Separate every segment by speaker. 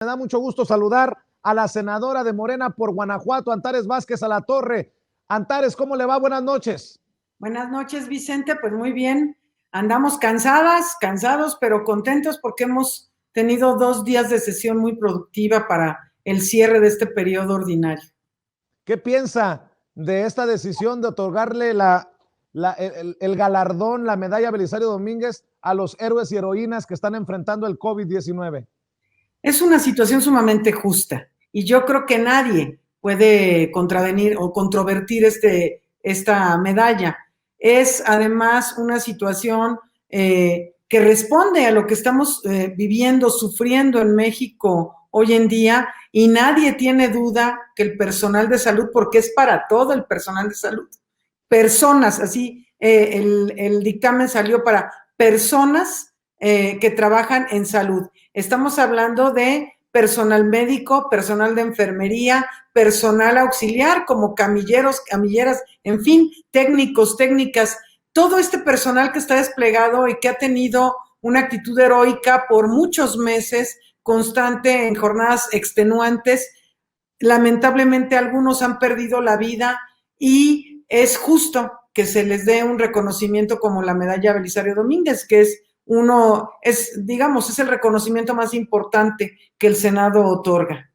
Speaker 1: Me da mucho gusto saludar a la senadora de Morena por Guanajuato, Antares Vázquez Alatorre. Antares, ¿cómo le va? Buenas noches.
Speaker 2: Buenas noches, Vicente. Pues muy bien. Andamos cansados, pero contentos porque hemos tenido 2 días de sesión muy productiva para el cierre de este periodo ordinario.
Speaker 1: ¿Qué piensa de esta decisión de otorgarle el galardón, la medalla Belisario Domínguez a los héroes y heroínas que están enfrentando el COVID-19?
Speaker 2: Es una situación sumamente justa y yo creo que nadie puede contravenir o controvertir esta medalla. Es además una situación que responde a lo que estamos viviendo, sufriendo en México hoy en día, y nadie tiene duda que el personal de salud, porque es para todo el personal de salud, personas, así el dictamen salió para personas que trabajan en salud. Estamos hablando de personal médico, personal de enfermería, personal auxiliar como camilleros, camilleras, en fin, técnicos, técnicas, todo este personal que está desplegado y que ha tenido una actitud heroica por muchos meses, constante en jornadas extenuantes. Lamentablemente algunos han perdido la vida y es justo que se les dé un reconocimiento como la medalla Belisario Domínguez, que digamos, es el reconocimiento más importante que el Senado otorga.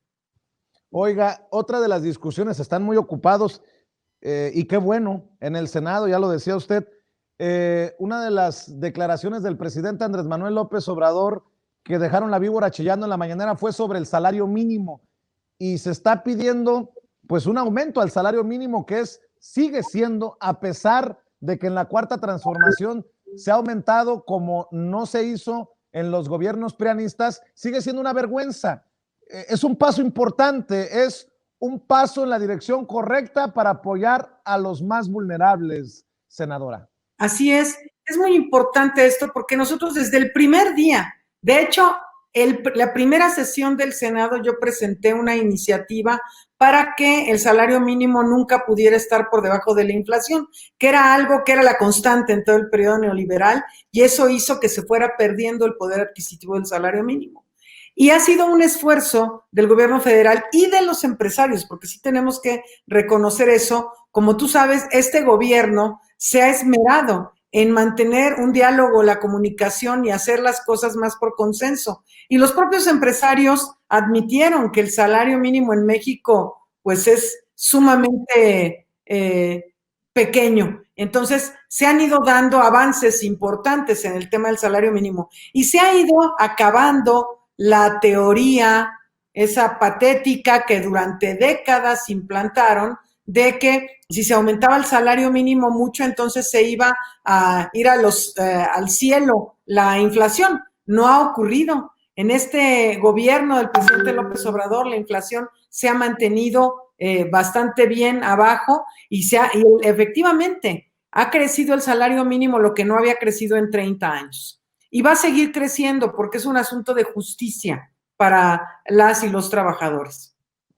Speaker 1: Oiga, otra de las discusiones, están muy ocupados y qué bueno, en el Senado, ya lo decía usted, una de las declaraciones del presidente Andrés Manuel López Obrador que dejaron la víbora chillando en la mañanera fue sobre el salario mínimo, y se está pidiendo pues un aumento al salario mínimo sigue siendo, a pesar de que en la cuarta transformación se ha aumentado como no se hizo en los gobiernos prianistas, sigue siendo una vergüenza. Es un paso importante, es un paso en la dirección correcta para apoyar a los más vulnerables, senadora.
Speaker 2: Así es muy importante esto porque nosotros desde el primer día, de hecho, la primera sesión del Senado yo presenté una iniciativa para que el salario mínimo nunca pudiera estar por debajo de la inflación, que era algo que era la constante en todo el periodo neoliberal, y eso hizo que se fuera perdiendo el poder adquisitivo del salario mínimo. Y ha sido un esfuerzo del gobierno federal y de los empresarios, porque sí tenemos que reconocer eso. Como tú sabes, este gobierno se ha esmerado en mantener un diálogo, la comunicación y hacer las cosas más por consenso. Y los propios empresarios admitieron que el salario mínimo en México pues es sumamente pequeño. Entonces, se han ido dando avances importantes en el tema del salario mínimo y se ha ido acabando la teoría, esa patética que durante décadas implantaron, de que si se aumentaba el salario mínimo mucho, entonces se iba a ir al cielo la inflación. No ha ocurrido. En este gobierno del presidente López Obrador, la inflación se ha mantenido bastante bien abajo y efectivamente ha crecido el salario mínimo, lo que no había crecido en 30 años. Y va a seguir creciendo porque es un asunto de justicia para las y los trabajadores.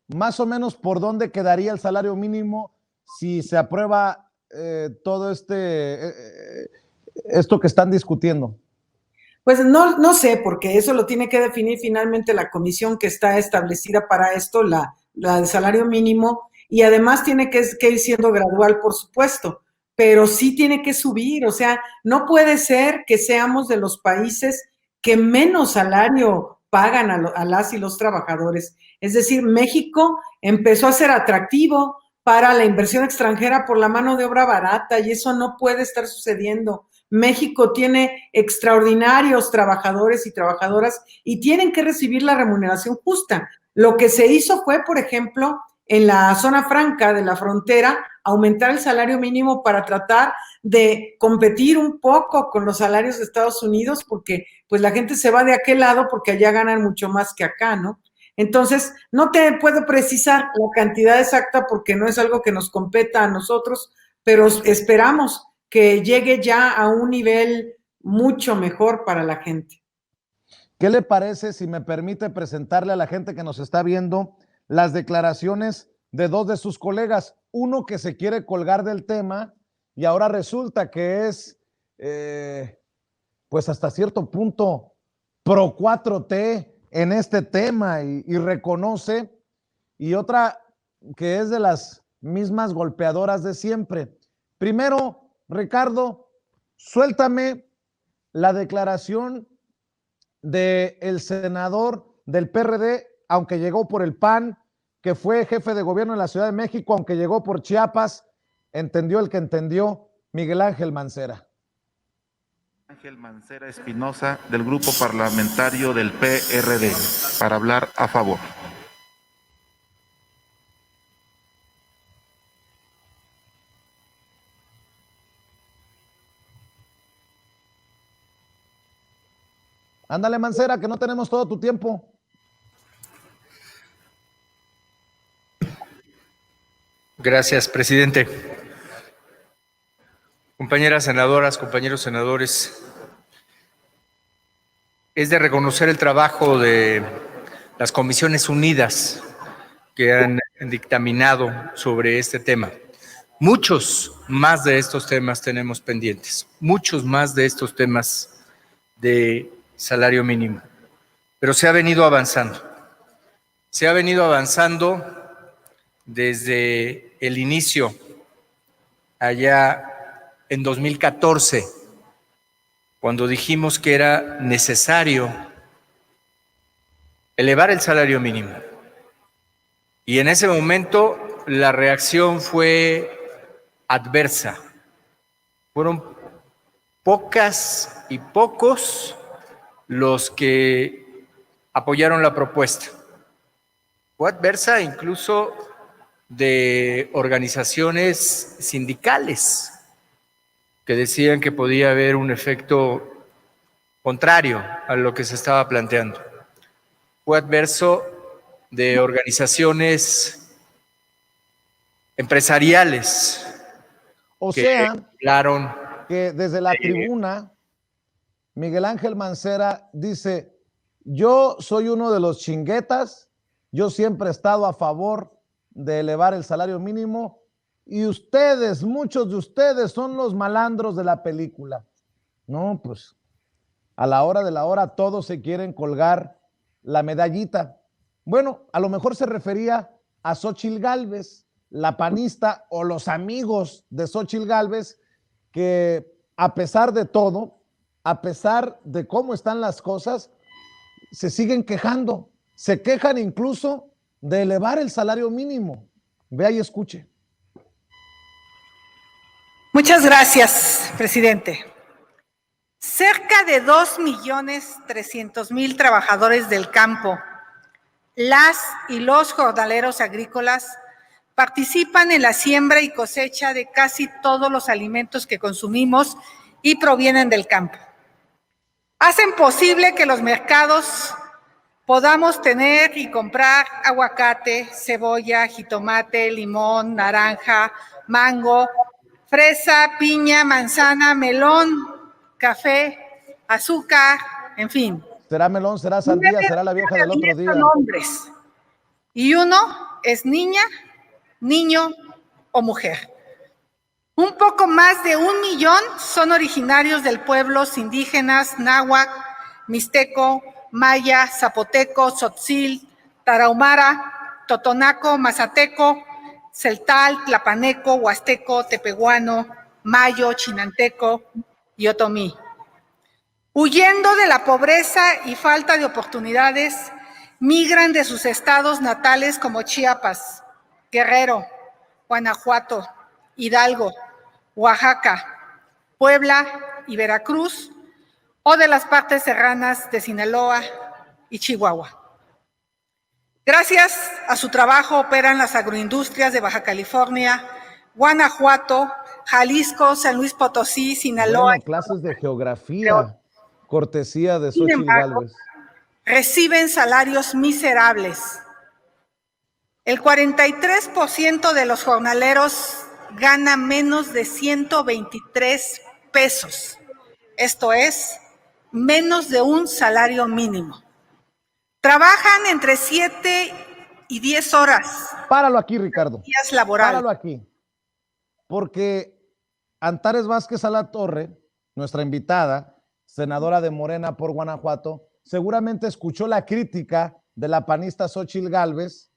Speaker 1: Más o menos, ¿por dónde quedaría el salario mínimo si se aprueba todo esto que están discutiendo?
Speaker 2: Pues no sé, porque eso lo tiene que definir finalmente la comisión que está establecida para esto, la del salario mínimo, y además tiene que ir siendo gradual, por supuesto, pero sí tiene que subir. O sea, no puede ser que seamos de los países que menos salario pagan a las y los trabajadores. Es decir, México empezó a ser atractivo para la inversión extranjera por la mano de obra barata, y eso no puede estar sucediendo. México tiene extraordinarios trabajadores y trabajadoras y tienen que recibir la remuneración justa. Lo que se hizo fue, por ejemplo, en la zona franca de la frontera, aumentar el salario mínimo para tratar de competir un poco con los salarios de Estados Unidos, porque pues la gente se va de aquel lado porque allá ganan mucho más que acá, ¿no? Entonces, no te puedo precisar la cantidad exacta porque no es algo que nos competa a nosotros, pero esperamos que llegue ya a un nivel mucho mejor para la gente.
Speaker 1: ¿Qué le parece, si me permite presentarle a la gente que nos está viendo, las declaraciones de dos de sus colegas? Uno que se quiere colgar del tema y ahora resulta que es, pues hasta cierto punto, pro 4T, en este tema y reconoce, y otra que es de las mismas golpeadoras de siempre. Primero, Ricardo, suéltame la declaración del senador del PRD, aunque llegó por el PAN, que fue jefe de gobierno en la Ciudad de México, aunque llegó por Chiapas, entendió el que entendió, Miguel Ángel Mancera.
Speaker 3: Ángel Mancera Espinosa, del Grupo Parlamentario del PRD, para hablar a favor.
Speaker 1: Ándale, Mancera, que no tenemos todo tu tiempo.
Speaker 4: Gracias, presidente. Compañeras senadoras, compañeros senadores, es de reconocer el trabajo de las comisiones unidas que han dictaminado sobre este tema. Muchos más de estos temas tenemos pendientes, muchos más de estos temas de salario mínimo, pero se ha venido avanzando. Se ha venido avanzando desde el inicio, allá en 2014, cuando dijimos que era necesario elevar el salario mínimo. Y en ese momento la reacción fue adversa. Fueron pocas y pocos los que apoyaron la propuesta. Fue adversa incluso de organizaciones sindicales que decían que podía haber un efecto contrario a lo que se estaba planteando. Fue adverso de organizaciones empresariales.
Speaker 1: O sea, que desde la tribuna, Miguel Ángel Mancera dice, yo soy uno de los chinguetas, yo siempre he estado a favor de elevar el salario mínimo y ustedes, muchos de ustedes son los malandros de la película. No, pues a la hora de la hora todos se quieren colgar la medallita. Bueno, a lo mejor se refería a Xóchitl Gálvez, la panista o los amigos de Xóchitl Gálvez, que a pesar de todo, a pesar de cómo están las cosas, se siguen quejando, se quejan incluso de elevar el salario mínimo. Vea y escuche.
Speaker 5: Muchas gracias, presidente. Cerca de 2.300.000 trabajadores del campo, las y los jornaleros agrícolas, participan en la siembra y cosecha de casi todos los alimentos que consumimos y provienen del campo. Hacen posible que los mercados podamos tener y comprar aguacate, cebolla, jitomate, limón, naranja, mango, fresa, piña, manzana, melón, café, azúcar, en fin.
Speaker 1: Será melón, será sandía, será la vieja del otro día.
Speaker 5: Nombres. Y uno es niña, niño o mujer. Un poco más de 1 millón son originarios del pueblos indígenas náhuatl, mixteco, maya, zapoteco, tzotzil, tarahumara, totonaco, mazateco, celtal, tlapaneco, huasteco, tepehuano, mayo, chinanteco y otomí. Huyendo de la pobreza y falta de oportunidades, migran de sus estados natales como Chiapas, Guerrero, Guanajuato, Hidalgo, Oaxaca, Puebla y Veracruz, o de las partes serranas de Sinaloa y Chihuahua. Gracias a su trabajo operan las agroindustrias de Baja California, Guanajuato, Jalisco, San Luis Potosí, Sinaloa.
Speaker 1: Bueno, clases de geografía, cortesía de Xóchitl Gálvez.
Speaker 5: Reciben salarios miserables. El 43% de los jornaleros gana menos de 123 pesos. Esto es, menos de un salario mínimo. Trabajan entre 7 y 10 horas.
Speaker 1: Páralo aquí, Ricardo.
Speaker 5: Días laborales.
Speaker 1: Páralo aquí. Porque Antares Vázquez Alatorre, nuestra invitada, senadora de Morena por Guanajuato, seguramente escuchó la crítica de la panista Xóchitl Gálvez,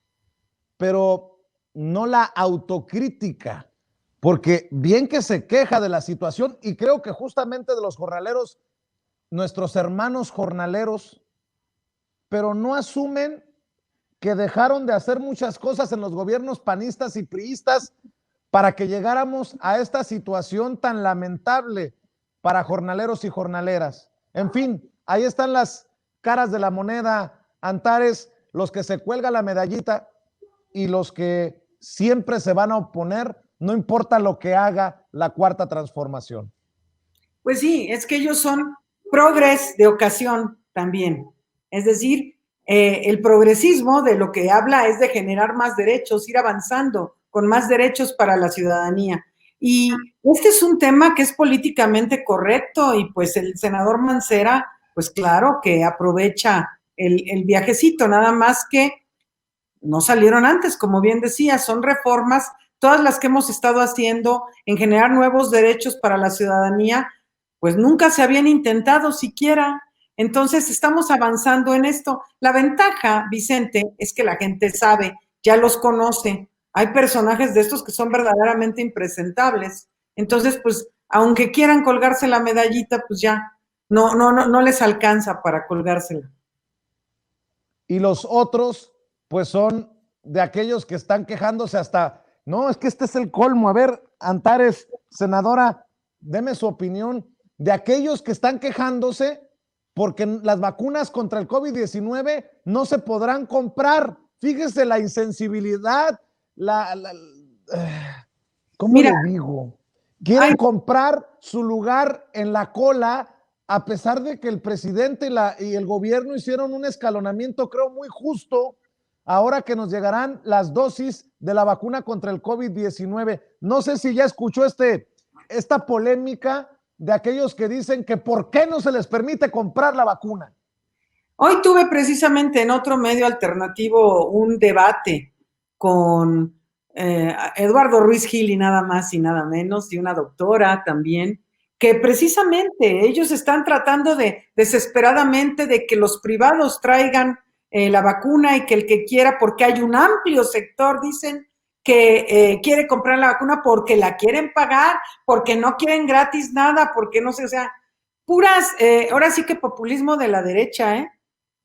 Speaker 1: pero no la autocrítica, porque bien que se queja de la situación, y creo que justamente de los jornaleros, nuestros hermanos jornaleros, pero no asumen que dejaron de hacer muchas cosas en los gobiernos panistas y priistas para que llegáramos a esta situación tan lamentable para jornaleros y jornaleras. En fin, ahí están las caras de la moneda, Antares, los que se cuelgan la medallita y los que siempre se van a oponer, no importa lo que haga la Cuarta Transformación.
Speaker 2: Pues sí, es que ellos son progres de ocasión también. Es decir, el progresismo de lo que habla es de generar más derechos, ir avanzando con más derechos para la ciudadanía. Y este es un tema que es políticamente correcto y pues el senador Mancera, pues claro que aprovecha el viajecito, nada más que no salieron antes, como bien decía, son reformas, todas las que hemos estado haciendo en generar nuevos derechos para la ciudadanía, pues nunca se habían intentado siquiera. Entonces estamos avanzando en esto. La ventaja, Vicente, es que la gente sabe, ya los conoce. Hay personajes de estos que son verdaderamente impresentables. Entonces, pues, aunque quieran colgarse la medallita, pues ya no les alcanza para colgársela.
Speaker 1: Y los otros, pues son de aquellos que están quejándose hasta, no, es que este es el colmo. A ver, Antares, senadora, deme su opinión de aquellos que están quejándose porque las vacunas contra el COVID-19 no se podrán comprar. Fíjese la insensibilidad, ¿cómo le digo? Quieren comprar su lugar en la cola, a pesar de que el presidente y el gobierno hicieron un escalonamiento, creo, muy justo, ahora que nos llegarán las dosis de la vacuna contra el COVID-19. No sé si ya escuchó esta polémica de aquellos que dicen que por qué no se les permite comprar la vacuna.
Speaker 2: Hoy tuve precisamente en otro medio alternativo un debate con Eduardo Ruiz Gil y nada más y nada menos, y una doctora también, que precisamente ellos están tratando desesperadamente de que los privados traigan la vacuna y que el que quiera, porque hay un amplio sector, dicen, que quiere comprar la vacuna porque la quieren pagar, porque no quieren gratis nada, porque no sé, o sea, puras, ahora sí que populismo de la derecha,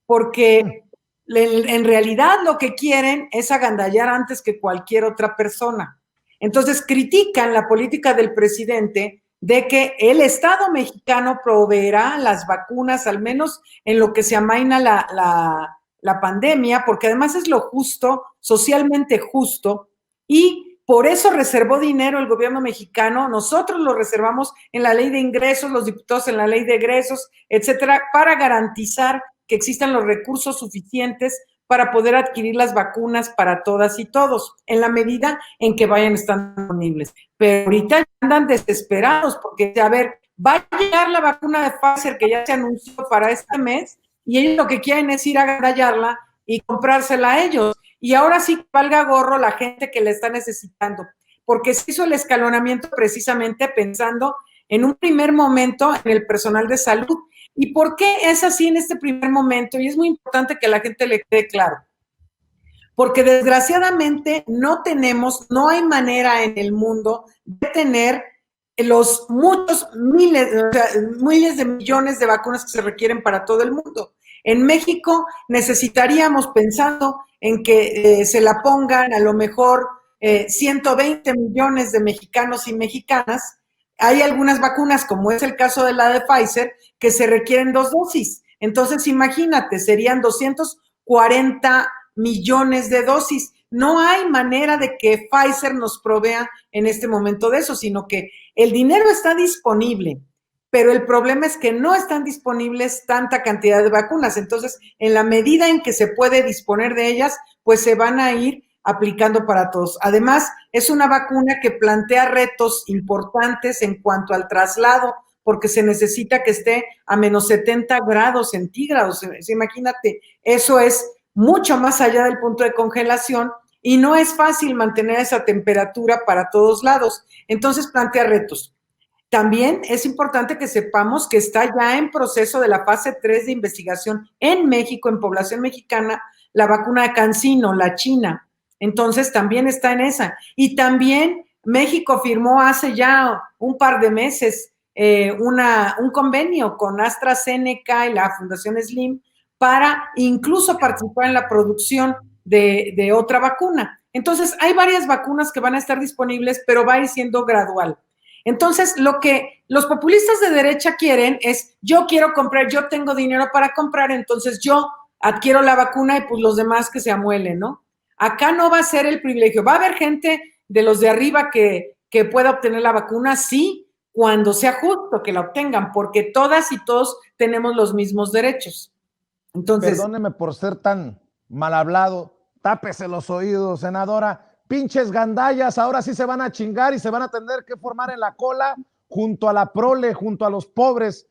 Speaker 2: porque en realidad lo que quieren es agandallar antes que cualquier otra persona. Entonces critican la política del presidente de que el Estado mexicano proveerá las vacunas, al menos en lo que se amaina la pandemia, porque además es lo justo, socialmente justo, y por eso reservó dinero el gobierno mexicano, nosotros lo reservamos en la ley de ingresos, los diputados en la ley de egresos, etcétera, para garantizar que existan los recursos suficientes para poder adquirir las vacunas para todas y todos, en la medida en que vayan estando disponibles. Pero ahorita andan desesperados porque, a ver, va a llegar la vacuna de Pfizer que ya se anunció para este mes y ellos lo que quieren es ir a agandallarla y comprársela a ellos. Y ahora sí que valga gorro la gente que la está necesitando, porque se hizo el escalonamiento precisamente pensando en un primer momento en el personal de salud. ¿Y por qué es así en este primer momento? Y es muy importante que a la gente le quede claro. Porque desgraciadamente no hay manera en el mundo de tener los muchos miles de millones de vacunas que se requieren para todo el mundo. En México necesitaríamos, pensando en que se la pongan a lo mejor 120 millones de mexicanos y mexicanas. Hay algunas vacunas, como es el caso de la de Pfizer, que se requieren 2 dosis. Entonces, imagínate, serían 240 millones de dosis. No hay manera de que Pfizer nos provea en este momento de eso, sino que el dinero está disponible, pero el problema es que no están disponibles tanta cantidad de vacunas. Entonces, en la medida en que se puede disponer de ellas, pues se van a ir aplicando para todos. Además, es una vacuna que plantea retos importantes en cuanto al traslado, porque se necesita que esté a menos 70 grados centígrados. Imagínate, eso es mucho más allá del punto de congelación y no es fácil mantener esa temperatura para todos lados. Entonces, plantea retos. también es importante que sepamos que está ya en proceso de la fase 3 de investigación en México, en población mexicana, la vacuna de CanSino, la china. Entonces, también está en esa. Y también México firmó hace ya un par de meses un convenio con AstraZeneca y la Fundación Slim para incluso participar en la producción de otra vacuna. Entonces, hay varias vacunas que van a estar disponibles, pero va a ir siendo gradual. Entonces, lo que los populistas de derecha quieren es, yo quiero comprar, yo tengo dinero para comprar, entonces yo adquiero la vacuna y pues los demás que se amuelen, ¿no? Acá no va a ser el privilegio. Va a haber gente de los de arriba que pueda obtener la vacuna, sí, cuando sea justo que la obtengan, porque todas y todos tenemos los mismos derechos. Entonces,
Speaker 1: perdóneme por ser tan mal hablado, tápese los oídos, senadora. Pinches gandallas, ahora sí se van a chingar y se van a tener que formar en la cola junto a la prole, junto a los pobres.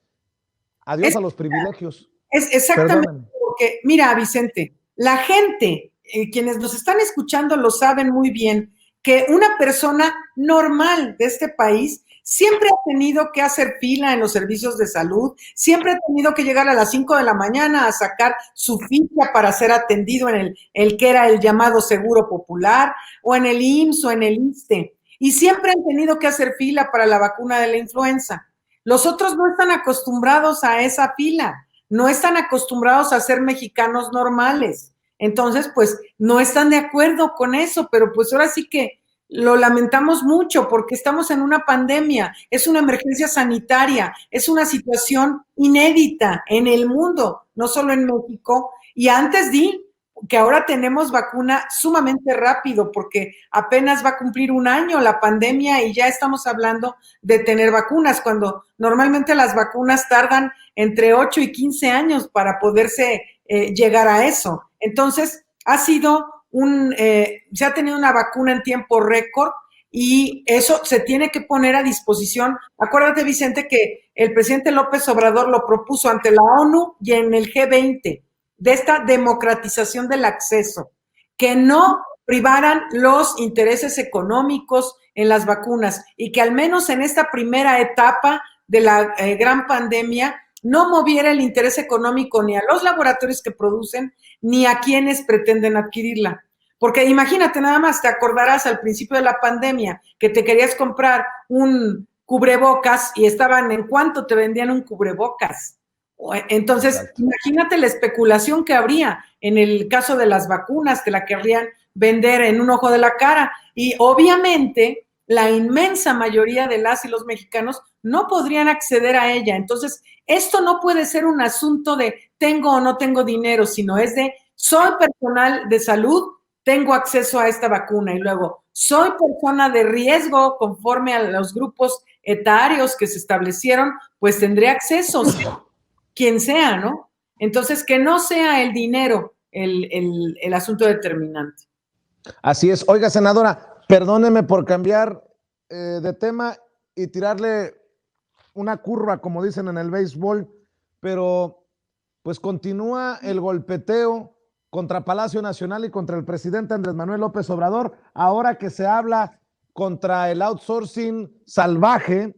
Speaker 1: Adiós a los privilegios.
Speaker 2: Es exactamente,
Speaker 1: perdónenme.
Speaker 2: porque, mira, Vicente, la gente, quienes nos están escuchando lo saben muy bien, que una persona normal de este país siempre ha tenido que hacer fila en los servicios de salud, siempre ha tenido que llegar a las 5 de la mañana a sacar su ficha para ser atendido en el que era el llamado Seguro Popular, o en el IMSS o en el ISSSTE, y siempre han tenido que hacer fila para la vacuna de la influenza. Los otros no están acostumbrados a esa fila, no están acostumbrados a ser mexicanos normales. Entonces, pues, no están de acuerdo con eso, pero pues ahora sí que lo lamentamos mucho porque estamos en una pandemia, es una emergencia sanitaria, es una situación inédita en el mundo, no solo en México. Y antes di que ahora tenemos vacuna sumamente rápido porque apenas va a cumplir un año la pandemia y ya estamos hablando de tener vacunas, cuando normalmente las vacunas tardan entre 8 y 15 años para poderse llegar a eso. Entonces, se ha tenido una vacuna en tiempo récord y eso se tiene que poner a disposición. Acuérdate, Vicente, que el presidente López Obrador lo propuso ante la ONU y en el G20, de esta democratización del acceso, que no privaran los intereses económicos en las vacunas y que al menos en esta primera etapa de la gran pandemia no moviera el interés económico ni a los laboratorios que producen ni a quienes pretenden adquirirla. Porque imagínate nada más, te acordarás al principio de la pandemia que te querías comprar un cubrebocas y estaban en cuánto te vendían un cubrebocas. Entonces, exacto, imagínate la especulación que habría en el caso de las vacunas, te la querrían vender en un ojo de la cara. Y obviamente, la inmensa mayoría de las y los mexicanos no podrían acceder a ella. Entonces, esto no puede ser un asunto de tengo o no tengo dinero, sino es de soy personal de salud, tengo acceso a esta vacuna, y luego soy persona de riesgo conforme a los grupos etarios que se establecieron, pues tendré acceso, quien sea, ¿no? Entonces, que no sea el dinero el asunto determinante.
Speaker 1: Así es. Oiga, senadora, perdóneme por cambiar de tema y tirarle una curva, como dicen en el béisbol, pero pues continúa el golpeteo contra Palacio Nacional y contra el presidente Andrés Manuel López Obrador, ahora que se habla contra el outsourcing salvaje.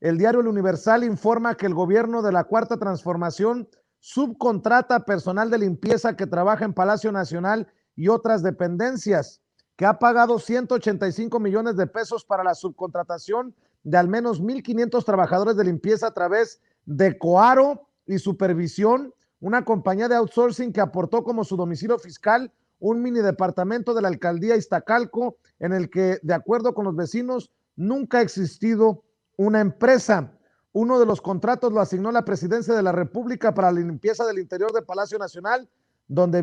Speaker 1: El diario El Universal informa que el gobierno de la Cuarta Transformación subcontrata personal de limpieza que trabaja en Palacio Nacional y otras dependencias, que ha pagado 185 millones de pesos para la subcontratación de al menos 1,500 trabajadores de limpieza a través de Coaro y Supervisión, una compañía de outsourcing que aportó como su domicilio fiscal un mini departamento de la alcaldía Iztacalco, en el que, de acuerdo con los vecinos, nunca ha existido una empresa. Uno de los contratos lo asignó la Presidencia de la República para la limpieza del interior de Palacio Nacional, donde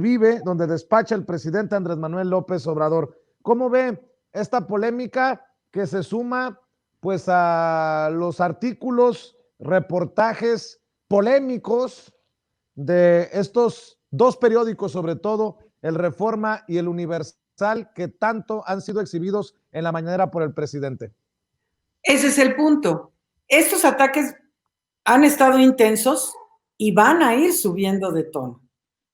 Speaker 1: despacha el presidente Andrés Manuel López Obrador. ¿Cómo ve esta polémica que se suma pues a los artículos, reportajes polémicos de estos dos periódicos, sobre todo el Reforma y el Universal, que tanto han sido exhibidos en la mañanera por el presidente?
Speaker 2: Ese es el punto. Estos ataques han estado intensos y van a ir subiendo de tono.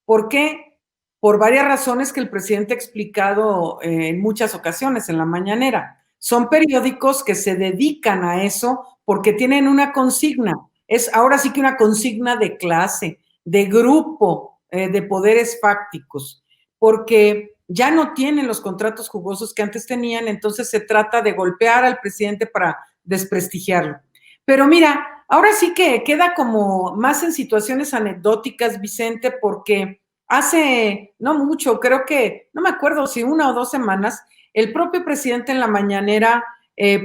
Speaker 2: ¿Por qué? Por varias razones que el presidente ha explicado en muchas ocasiones en la mañanera. Son periódicos que se dedican a eso porque tienen una consigna. Es ahora sí que una consigna de clase, de grupo, de poderes fácticos, porque ya no tienen los contratos jugosos que antes tenían, entonces se trata de golpear al presidente para desprestigiarlo. Pero mira, ahora sí que queda como más en situaciones anecdóticas, Vicente, porque hace no mucho, creo que, no me acuerdo si 1 o 2 semanas, el propio presidente en la mañanera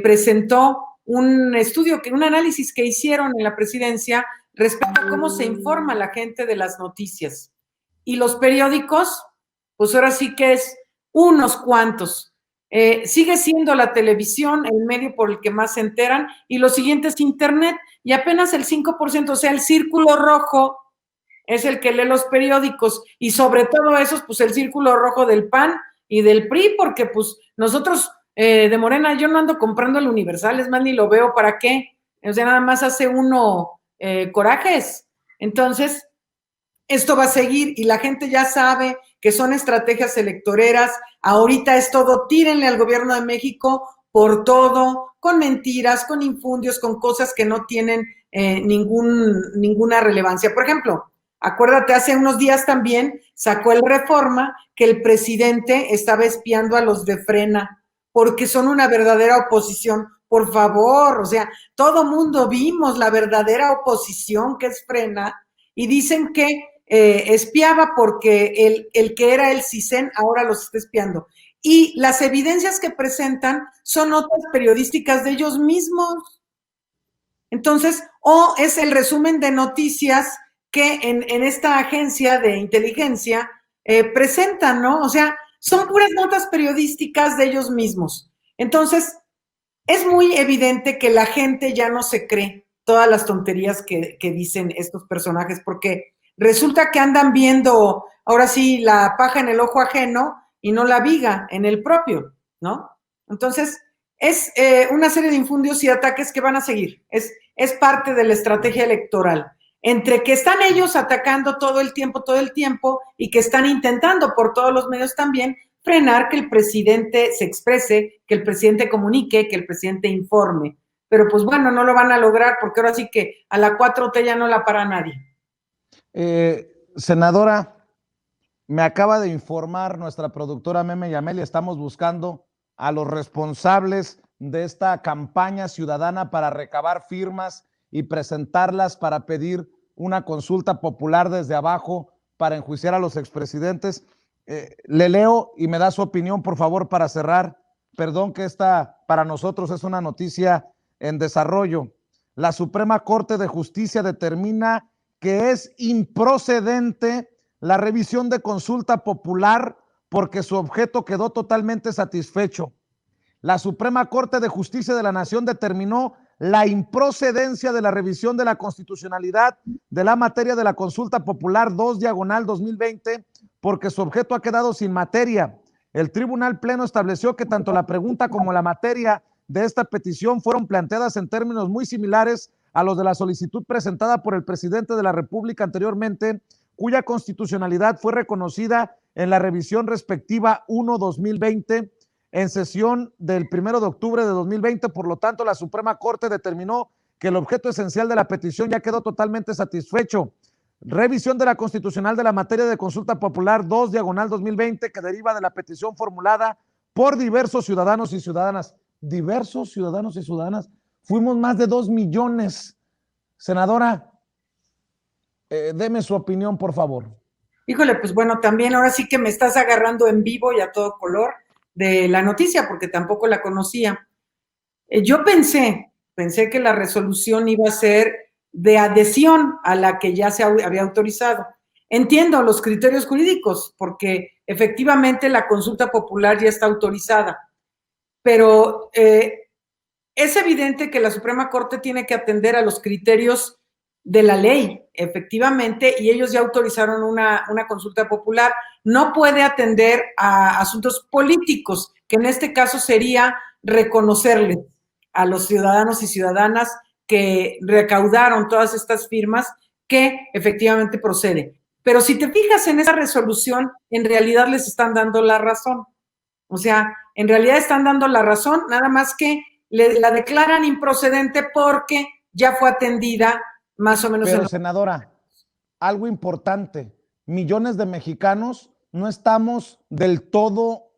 Speaker 2: presentó un estudio, un análisis que hicieron en la presidencia respecto a cómo se informa la gente de las noticias. Y los periódicos, pues ahora sí que es unos cuantos. Sigue siendo la televisión el medio por el que más se enteran y lo siguiente es Internet y apenas el 5%, o sea, el círculo rojo es el que lee los periódicos y sobre todo esos, pues el círculo rojo del PAN y del PRI, porque pues nosotros de Morena, yo no ando comprando el Universal, es más, ni lo veo, ¿para qué? O sea, nada más hace uno corajes. Entonces, esto va a seguir y la gente ya sabe que son estrategias electoreras. Ahorita es todo, tírenle al gobierno de México por todo, con mentiras, con infundios, con cosas que no tienen ninguna relevancia. Por ejemplo, acuérdate, hace unos días también sacó el Reforma que el presidente estaba espiando a los de Frena porque son una verdadera oposición. Por favor, o sea, todo mundo vimos la verdadera oposición que es Frena y dicen que espiaba porque el que era el CISEN ahora los está espiando. Y las evidencias que presentan son notas periodísticas de ellos mismos. Entonces, o es el resumen de noticias que en esta agencia de inteligencia presentan, ¿no? O sea, son puras notas periodísticas de ellos mismos. Entonces, es muy evidente que la gente ya no se cree todas las tonterías que dicen estos personajes, porque resulta que andan viendo, ahora sí, la paja en el ojo ajeno y no la viga en el propio, ¿no? Entonces, es una serie de infundios y ataques que van a seguir. Es parte de la estrategia electoral. Entre que están ellos atacando todo el tiempo, y que están intentando por todos los medios también frenar que el presidente se exprese, que el presidente comunique, que el presidente informe. Pero pues bueno, no lo van a lograr porque ahora sí que a la 4T ya no la para nadie.
Speaker 1: Senadora, me acaba de informar nuestra productora Meme Yamel y estamos buscando a los responsables de esta campaña ciudadana para recabar firmas y presentarlas para pedir una consulta popular desde abajo para enjuiciar a los expresidentes. Le leo y me da su opinión, por favor, para cerrar. Perdón que esta para nosotros es una noticia en desarrollo. La Suprema Corte de Justicia determina que es improcedente la revisión de consulta popular porque su objeto quedó totalmente satisfecho. La Suprema Corte de Justicia de la Nación determinó la improcedencia de la revisión de la constitucionalidad de la materia de la consulta popular 2/2020 porque su objeto ha quedado sin materia. El Tribunal Pleno estableció que tanto la pregunta como la materia de esta petición fueron planteadas en términos muy similares a los de la solicitud presentada por el presidente de la República anteriormente, cuya constitucionalidad fue reconocida en la revisión respectiva 1/2020 en sesión del 1 de octubre de 2020. Por lo tanto, la Suprema Corte determinó que el objeto esencial de la petición ya quedó totalmente satisfecho. Revisión de la constitucional de la materia de consulta popular 2/2020 que deriva de la petición formulada por diversos ciudadanos y ciudadanas. Diversos ciudadanos y ciudadanas. Fuimos más de 2 millones. Senadora, deme su opinión, por favor.
Speaker 2: Híjole, pues bueno, también ahora sí que me estás agarrando en vivo y a todo color de la noticia, porque tampoco la conocía. Yo pensé que la resolución iba a ser de adhesión a la que ya se había autorizado. Entiendo los criterios jurídicos, porque efectivamente la consulta popular ya está autorizada, pero es evidente que la Suprema Corte tiene que atender a los criterios de la ley, efectivamente, y ellos ya autorizaron una consulta popular. No puede atender a asuntos políticos, que en este caso sería reconocerles a los ciudadanos y ciudadanas que recaudaron todas estas firmas que efectivamente procede. Pero si te fijas en esa resolución, en realidad les están dando la razón. O sea, en realidad están dando la razón, nada más que la declaran improcedente porque ya fue atendida más o menos.
Speaker 1: Pero, senadora, algo importante, millones de mexicanos no estamos del todo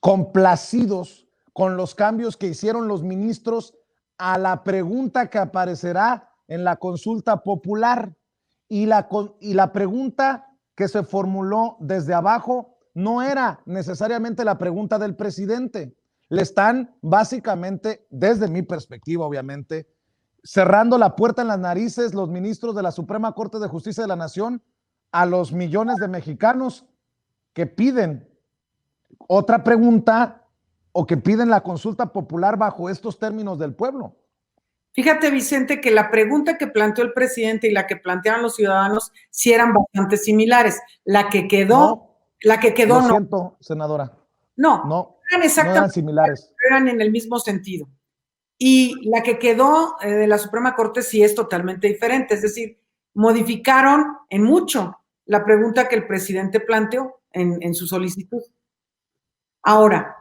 Speaker 1: complacidos con los cambios que hicieron los ministros a la pregunta que aparecerá en la consulta popular. Y la pregunta que se formuló desde abajo no era necesariamente la pregunta del presidente. Le están básicamente, desde mi perspectiva, obviamente, cerrando la puerta en las narices los ministros de la Suprema Corte de Justicia de la Nación a los millones de mexicanos que piden otra pregunta o que piden la consulta popular bajo estos términos del pueblo.
Speaker 2: Fíjate, Vicente, que la pregunta que planteó el presidente y la que plantearon los ciudadanos sí eran bastante similares. La que quedó
Speaker 1: Lo siento, senadora.
Speaker 2: No eran exactamente,
Speaker 1: no eran similares.
Speaker 2: Eran en el mismo sentido. Y la que quedó de la Suprema Corte sí es totalmente diferente, es decir, modificaron en mucho la pregunta que el presidente planteó en su solicitud. Ahora,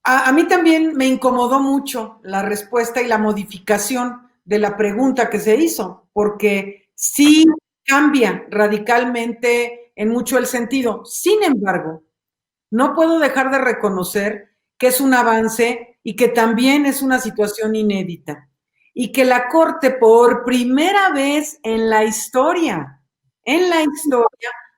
Speaker 2: a mí también me incomodó mucho la respuesta y la modificación de la pregunta que se hizo, porque sí cambia radicalmente en mucho el sentido. Sin embargo, no puedo dejar de reconocer que es un avance y que también es una situación inédita. Y que la Corte, por primera vez en la historia,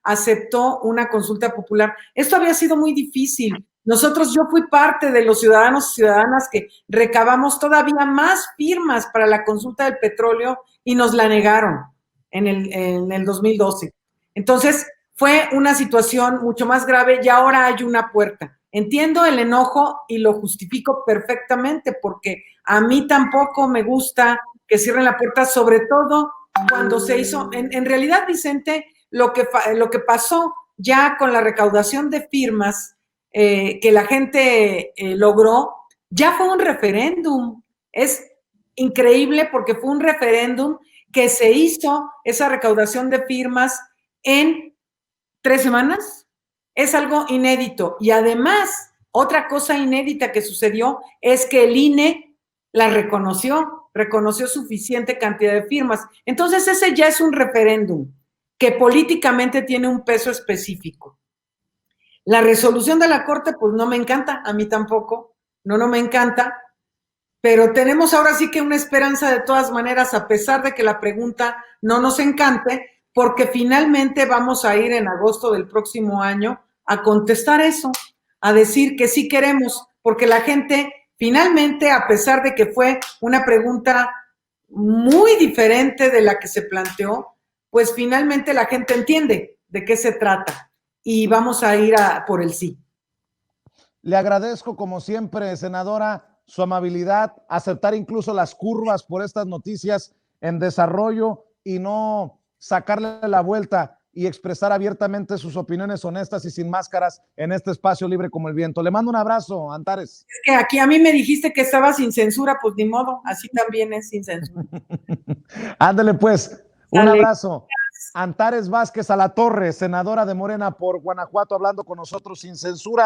Speaker 2: aceptó una consulta popular. Esto había sido muy difícil. Yo fui parte de los ciudadanos y ciudadanas que recabamos todavía más firmas para la consulta del petróleo y nos la negaron en el 2012. Entonces, fue una situación mucho más grave y ahora hay una puerta. Entiendo el enojo y lo justifico perfectamente porque a mí tampoco me gusta que cierren la puerta, sobre todo cuando se hizo, en realidad, Vicente, lo que pasó ya con la recaudación de firmas que la gente logró, ya fue un referéndum. Es increíble porque fue un referéndum que se hizo esa recaudación de firmas en 3 semanas. Es algo inédito. Y además, otra cosa inédita que sucedió es que el INE la reconoció suficiente cantidad de firmas. Entonces, ese ya es un referéndum que políticamente tiene un peso específico. La resolución de la Corte, pues no me encanta, a mí tampoco, no me encanta, pero tenemos ahora sí que una esperanza de todas maneras, a pesar de que la pregunta no nos encante, porque finalmente vamos a ir en agosto del próximo año a contestar eso, a decir que sí queremos, porque la gente finalmente, a pesar de que fue una pregunta muy diferente de la que se planteó, pues finalmente la gente entiende de qué se trata y vamos a ir por el sí.
Speaker 1: Le agradezco como siempre, senadora, su amabilidad, aceptar incluso las curvas por estas noticias en desarrollo y no sacarle la vuelta y expresar abiertamente sus opiniones honestas y sin máscaras en este espacio libre como el viento. Le mando un abrazo, Antares.
Speaker 2: Es que aquí a mí me dijiste que estaba sin censura, pues ni modo, así también es sin censura.
Speaker 1: Ándale pues, un abrazo. Antares Vázquez Alatorre, senadora de Morena por Guanajuato, hablando con nosotros sin censura.